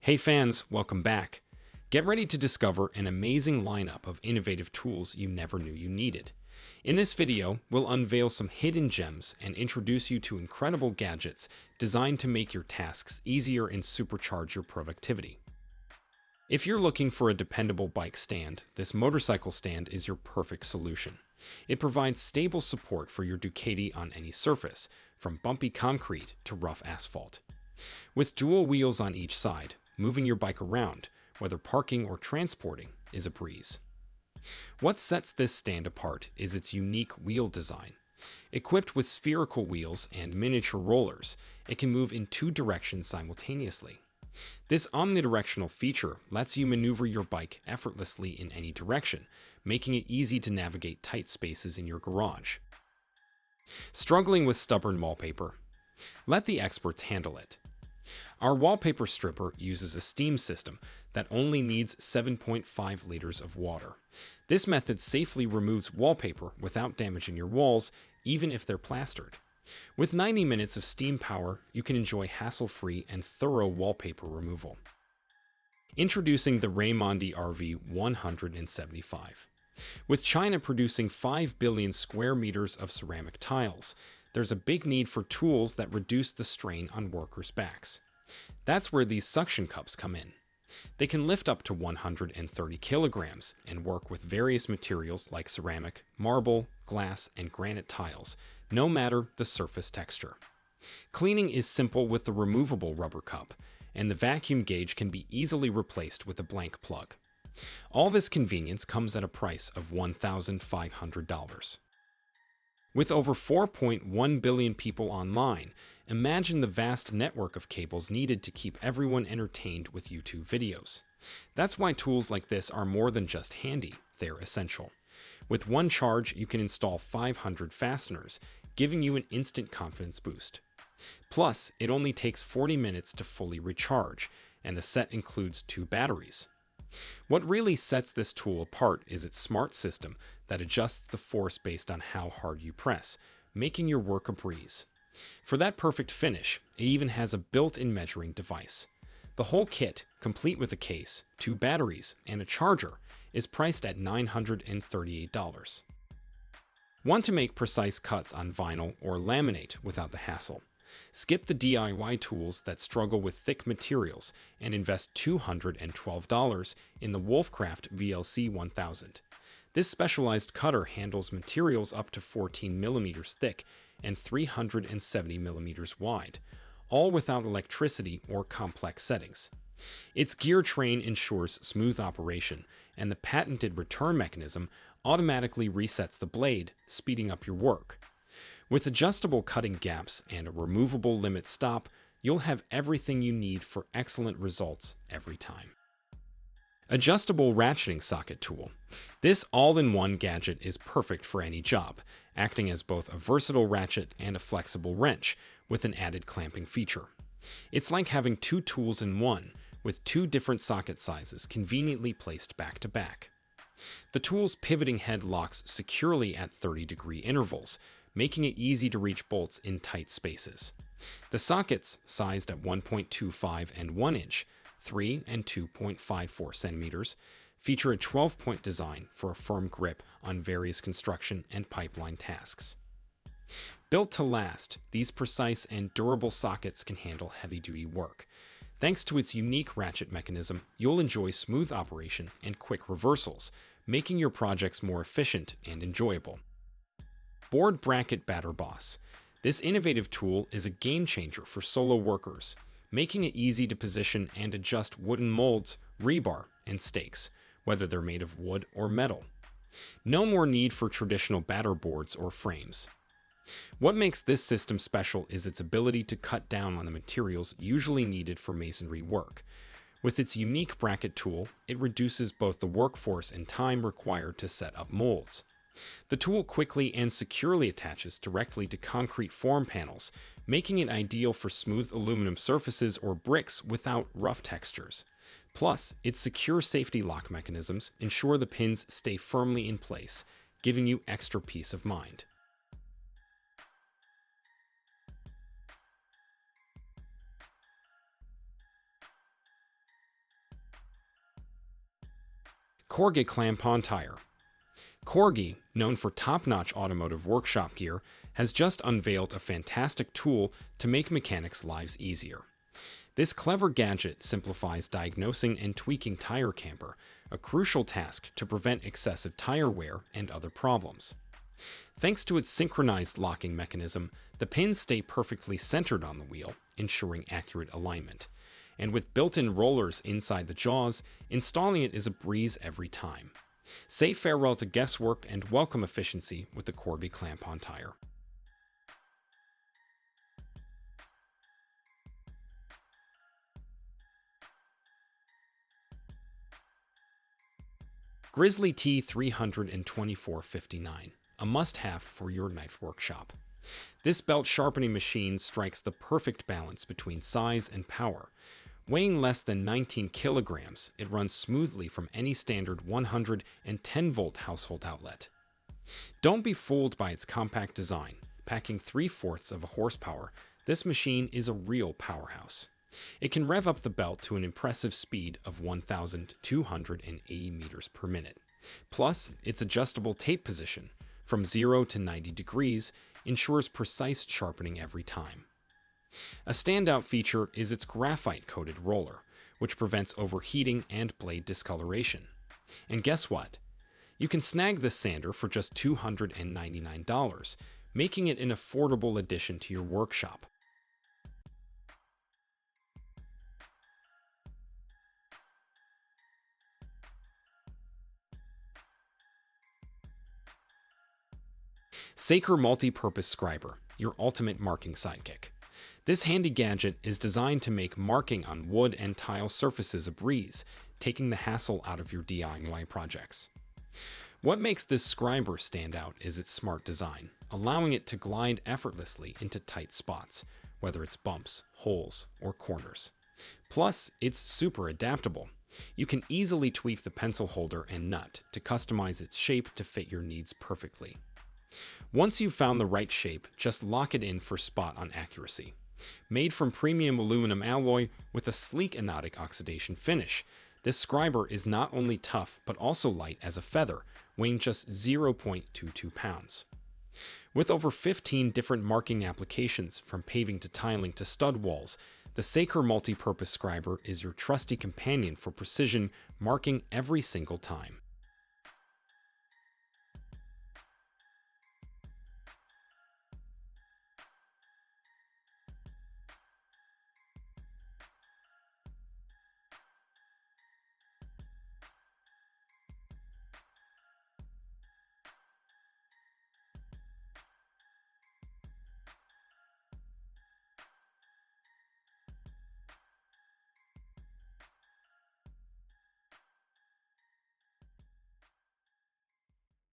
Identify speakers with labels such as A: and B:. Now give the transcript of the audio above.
A: Hey fans, welcome back. Get ready to discover an amazing lineup of innovative tools you never knew you needed. In this video, we'll unveil some hidden gems and introduce you to incredible gadgets designed to make your tasks easier and supercharge your productivity. If you're looking for a dependable bike stand, this motorcycle stand is your perfect solution. It provides stable support for your Ducati on any surface, from bumpy concrete to rough asphalt. With dual wheels on each side, moving your bike around, whether parking or transporting, is a breeze. What sets this stand apart is its unique wheel design. Equipped with spherical wheels and miniature rollers, it can move in two directions simultaneously. This omnidirectional feature lets you maneuver your bike effortlessly in any direction, making it easy to navigate tight spaces in your garage. Struggling with stubborn wallpaper? Let the experts handle it. Our wallpaper stripper uses a steam system that only needs 7.5 liters of water. This method safely removes wallpaper without damaging your walls, even if they're plastered. With 90 minutes of steam power, you can enjoy hassle-free and thorough wallpaper removal. Introducing the RaiMondi RV175. With China producing 5 billion square meters of ceramic tiles, there's a big need for tools that reduce the strain on workers' backs. That's where these suction cups come in. They can lift up to 130 kilograms and work with various materials like ceramic, marble, glass, and granite tiles, no matter the surface texture. Cleaning is simple with the removable rubber cup, and the vacuum gauge can be easily replaced with a blank plug. All this convenience comes at a price of $1,500. With over 4.1 billion people online, imagine the vast network of cables needed to keep everyone entertained with YouTube videos. That's why tools like this are more than just handy, they're essential. With one charge, you can install 500 fasteners, giving you an instant confidence boost. Plus, it only takes 40 minutes to fully recharge, and the set includes 2 batteries. What really sets this tool apart is its smart system that adjusts the force based on how hard you press, making your work a breeze. For that perfect finish, it even has a built-in measuring device. The whole kit, complete with a case, 2 batteries, and a charger, is priced at $938. Want to make precise cuts on vinyl or laminate without the hassle? Skip the DIY tools that struggle with thick materials and invest $212 in the Wolfcraft VLC 1000. This specialized cutter handles materials up to 14 millimeters thick and 370 millimeters wide, all without electricity or complex settings. Its gear train ensures smooth operation, and the patented return mechanism automatically resets the blade, speeding up your work. With adjustable cutting gaps and a removable limit stop, you'll have everything you need for excellent results every time. Adjustable ratcheting socket tool. This all-in-one gadget is perfect for any job, acting as both a versatile ratchet and a flexible wrench with an added clamping feature. It's like having 2 tools in one, with 2 different socket sizes conveniently placed back to back. The tool's pivoting head locks securely at 30-degree intervals, making it easy to reach bolts in tight spaces. The sockets, sized at 1.25 and 1 inch, 3 and 2.54 centimeters, feature a 12-point design for a firm grip on various construction and pipeline tasks. Built to last, these precise and durable sockets can handle heavy-duty work. Thanks to its unique ratchet mechanism, you'll enjoy smooth operation and quick reversals, making your projects more efficient and enjoyable. Board Bracket Batter Boss. This innovative tool is a game changer for solo workers, making it easy to position and adjust wooden molds, rebar, and stakes, whether they're made of wood or metal. No more need for traditional batter boards or frames. What makes this system special is its ability to cut down on the materials usually needed for masonry work. With its unique bracket tool, it reduces both the workforce and time required to set up molds. The tool quickly and securely attaches directly to concrete form panels, making it ideal for smooth aluminum surfaces or bricks without rough textures. Plus, its secure safety lock mechanisms ensure the pins stay firmly in place, giving you extra peace of mind. Corghi ClampOnTyre. Corghi, known for top-notch automotive workshop gear, has just unveiled a fantastic tool to make mechanics' lives easier. This clever gadget simplifies diagnosing and tweaking tire camber, a crucial task to prevent excessive tire wear and other problems. Thanks to its synchronized locking mechanism, the pins stay perfectly centered on the wheel, ensuring accurate alignment. And with built-in rollers inside the jaws, installing it is a breeze every time. Say farewell to guesswork and welcome efficiency with the Corghi ClampOnTyre. Grizzly T32459, a must-have for your knife workshop. This belt sharpening machine strikes the perfect balance between size and power. Weighing less than 19 kilograms, it runs smoothly from any standard 110-volt household outlet. Don't be fooled by its compact design. Packing 3/4 of a horsepower, this machine is a real powerhouse. It can rev up the belt to an impressive speed of 1,280 meters per minute. Plus, its adjustable tape position, from 0 to 90 degrees, ensures precise sharpening every time. A standout feature is its graphite-coated roller, which prevents overheating and blade discoloration. And guess what? You can snag this sander for just $299, making it an affordable addition to your workshop. Sacre Multi-Purpose Scriber, your ultimate marking sidekick. This handy gadget is designed to make marking on wood and tile surfaces a breeze, taking the hassle out of your DIY projects. What makes this Scriber stand out is its smart design, allowing it to glide effortlessly into tight spots, whether it's bumps, holes, or corners. Plus, it's super adaptable. You can easily tweak the pencil holder and nut to customize its shape to fit your needs perfectly. Once you've found the right shape, just lock it in for spot-on accuracy. Made from premium aluminum alloy with a sleek anodic oxidation finish, this Scriber is not only tough but also light as a feather, weighing just 0.22 pounds. With over 15 different marking applications, from paving to tiling to stud walls, the Sacre Multi-Purpose Scriber is your trusty companion for precision marking every single time.